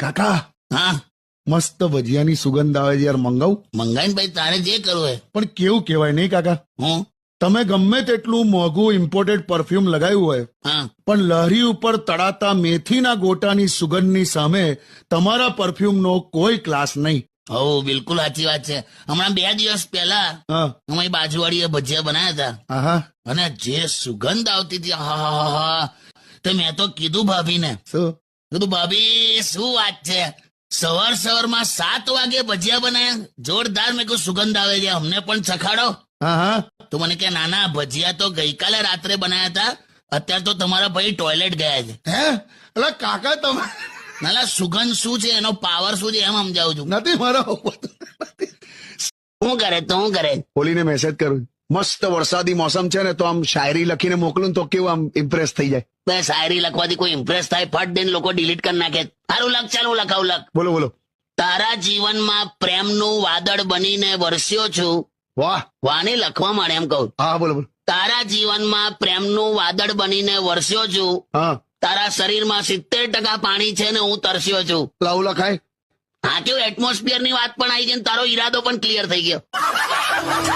કાકા હા મસ્ત ભજીયાની સુગંધ આવે છે યાર, મંગાવું? મંગાઈને ભાઈ તારે જે કરવું હોય. પણ કેવું કહેવાય નહીં કાકા, હું તમે ગમે તેટલું મોંઘું ઇમ્પોર્ટેડ પરફ્યુમ લગાવ્યું હોય હા પણ લહેરી ઉપર તળાતા મેથીના ગોટાની સુગંધની સામે તમારા પરફ્યુમનો કોઈ ક્લાસ નહીં. હો બિલકુલ સાચી વાત છે. હમણાં 2 દિવસ પહેલા હા અમારી બાજુવાળીએ ભજીયા બનાવ્યા હતા આહા અને જે સુગંધ આવતી હતી, હા તો મેં તો કીધું ભાભીને, શું કીધું ભાભી શું વાત છે, સવારમાં 7 વાગે ભજીયા બનાવ્યા, જોરદાર. મેં કહ્યું સુગંધ આવે છે, અમને પણ ચખાડો. હા હા તો મને કે નાના ભજીયા તો ગઈકાલે રાત્રે બનાવ્યા હતા, અત્યારે તો તમારા ભાઈ ટોયલેટ ગયા છે. હે એટલે કાકા તમે નાના સુગંધ શું છે, એનો પાવર શું છે એમ સમજાવું છું. નથી મારા શું કરે તો હું કરે. ખોલીને મેસેજ કરું, મસ્ત વરસાદી મોસમ છે ને તો આમ શાયરી લખીને મોકલું ને તો કેવું આમ ઇમ્પ્રેસ થઈ જાય. બે શાયરી લખવાથી કોઈ ઇમ્પ્રેસ થાય? ફટ દઈને લોકો ડિલીટ કરી નાખે. સારું લખ, ચાલ હું લખાવું, લખ. બોલો બોલો. તારા જીવનમાં પ્રેમનું વાદળ બનીને વરસ્યો છું. વાહ વાણી લખવા માંડે એમ કહું. હા બોલો બોલો. તારા જીવનમાં પ્રેમનું વાદળ બનીને વરસ્યો છું. હા તારા શરીરમાં 70% પાણી છે ને હું તરસ્યો છું. લાવું લખાય. હા કેવું એટમોસ્ફિયર ની વાત પણ આવી છે ને તારો ઈરાદો પણ ક્લિયર થઈ ગયો.